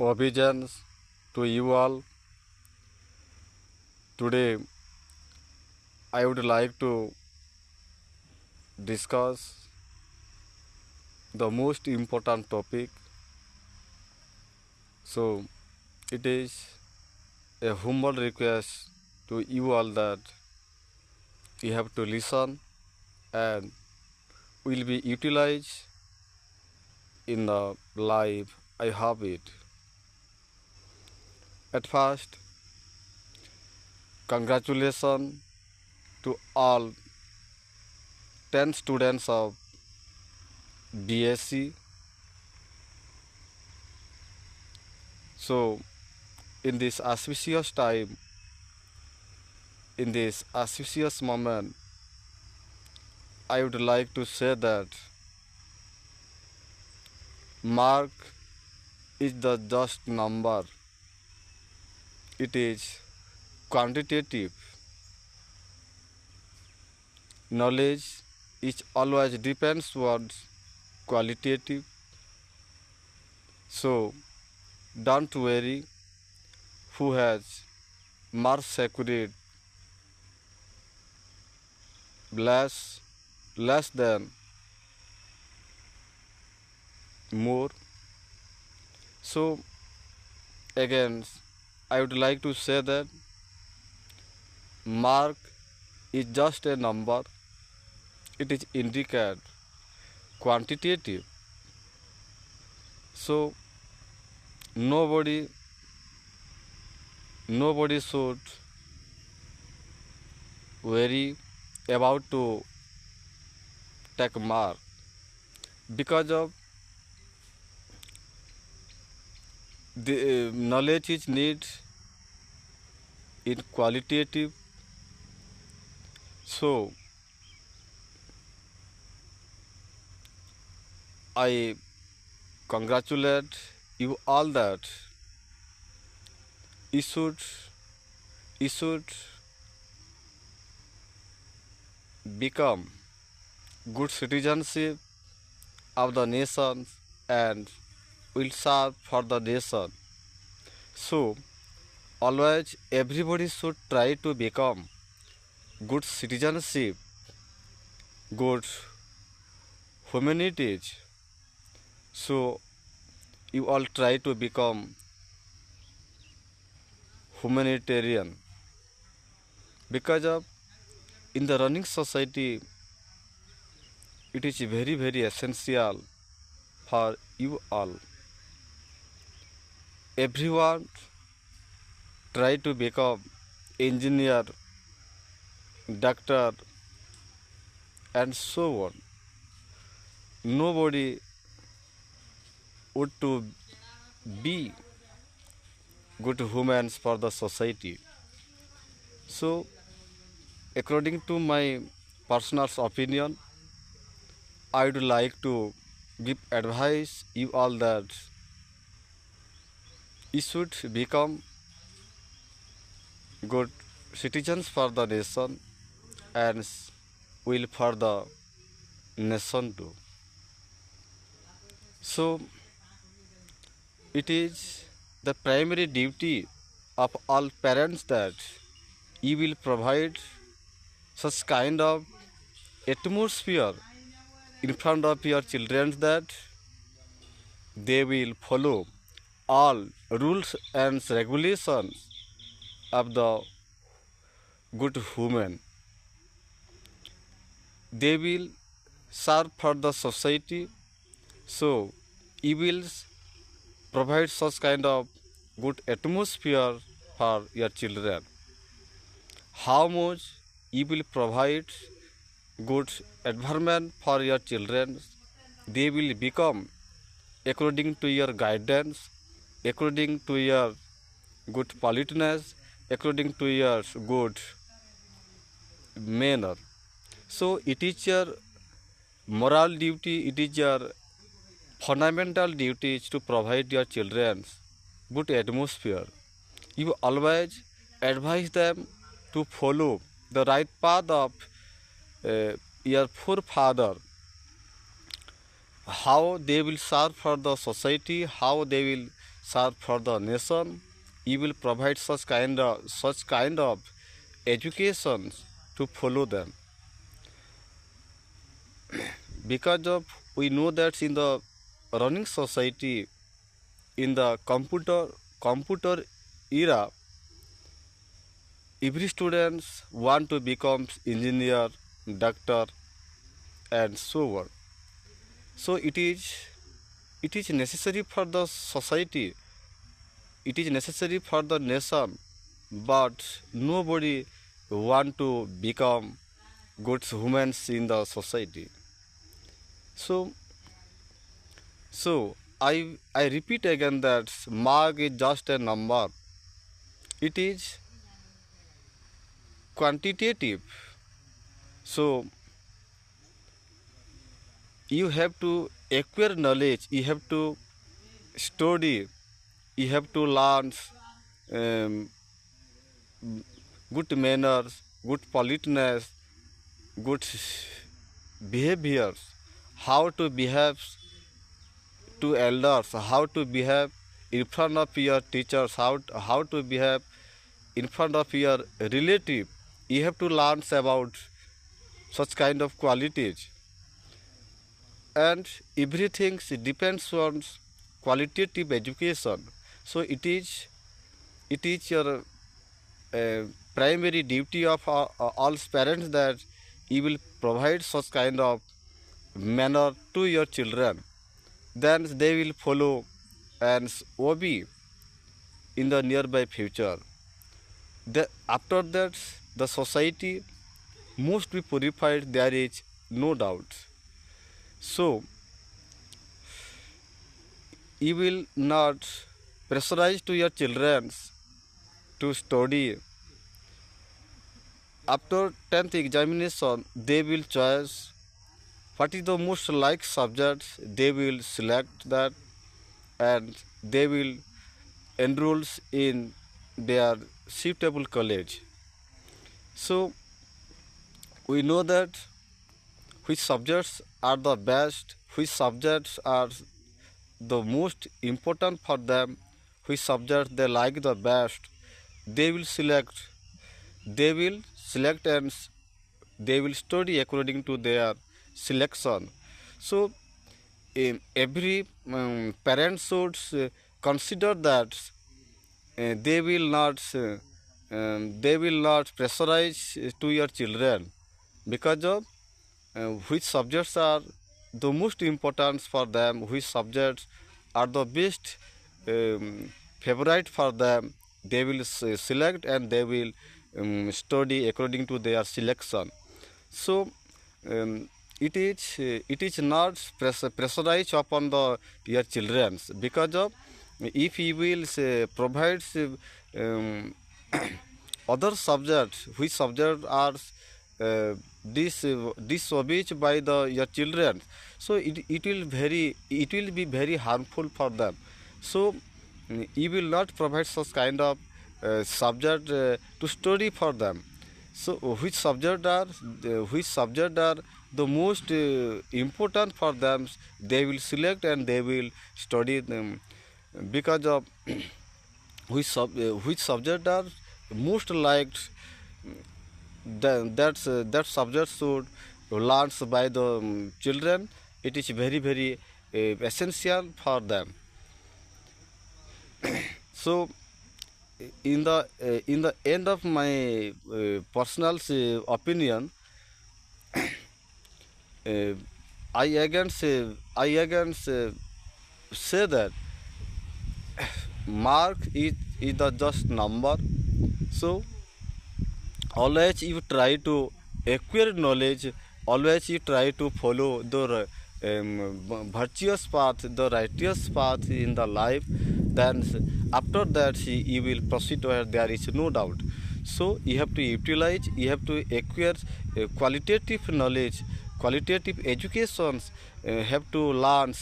Obedience to you all. Today, I would like to discuss the most important topic. So, it is a humble request to you all that you have to listen and will be utilized in the life. I have it. At first, congratulations to all 10 students of BSc. So, in this auspicious time, in this auspicious moment, I would like to say that mark is the just number. It is quantitative. Knowledge is always depends towards qualitative. So don't worry who has marks secured less than more. So again, I would like to say that mark is just a number. It is indicate quantitative. So nobody should worry about to take mark because of the knowledge is need in qualitative. So I congratulate you all that you should become good citizenship of the nation and will serve for the nation. So always everybody should try to become good citizenship, good humanities. So you all try to become humanitarian because of in the running society it is very essential for you all. Everyone try to become engineer, doctor and so on. Nobody would to be good humans for the society. So according to my personal opinion, I would like to give advice you all that you should become good citizens for the nation and will for the nation too. So it is the primary duty of all parents that you will provide such kind of atmosphere in front of your children that they will follow all rules and regulations of the good human. They will serve for the society. So you will provide such kind of good atmosphere for your children. How much you will provide good environment for your children, they will become according to your guidance, according to your good politeness, according to your good manner. So it is your moral duty, it is your fundamental duty is to provide your children good atmosphere. You always advise them to follow the right path of your forefather, how they will serve for the society, how they will serve for the nation. You will provide such kind of education to follow them. Because of we know that in the running society, in the computer era, every students want to become engineer, doctor, and so on. So it is necessary for the society, it is necessary for the nation, but nobody want to become good humans in the society. So I repeat again that mark is just a number. It is quantitative. So you have to acquire knowledge, you have to study, you have to learn um, good manners, good politeness, good behaviors, how to behave to elders, how to behave in front of your teachers, how to behave in front of your relative. You have to learn about such kind of qualities, and everything depends on qualitative education. So it is your primary duty of all parents that you will provide such kind of manner to your children. Then they will follow and obey in the nearby future. After that, the society must be purified, there is no doubt. So you will not pressurize to your children to study. After 10th examination, they will choose what is the most liked subject, they will select that, and they will enroll in their suitable college. So we know that which subjects are the best, which subjects are the most important for them, which subjects they like the best. They will select and they will study according to their selection. So every parent should consider that they will not pressurize to your children because of which subjects are the most important for them, which subjects are the best favorite for them. They will select and they will study according to their selection. So it is not pressurized upon your children, because of if you will provide other subjects, which subjects are disobeyed by your children, so it will be very harmful for them. So you will not provide such kind of subject to study for them. So which subject are the most important for them, they will select and they will study them, because of which subject are most liked, that subject should learn by the children. It is very essential for them. So in the end of my personal opinion, I again say that mark is the just number. So always you try to acquire knowledge, always you try to follow the virtuous path, the righteous path in the life. Then after that you will proceed where there is no doubt. So you have to utilize, you have to acquire qualitative knowledge, qualitative educations, have to learn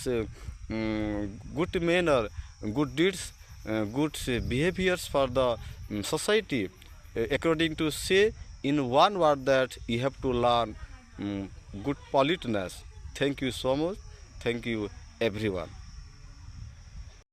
good manner, good deeds, good behaviors for the society. According to say in one word that you have to learn good politeness. Thank you so much. Thank you everyone.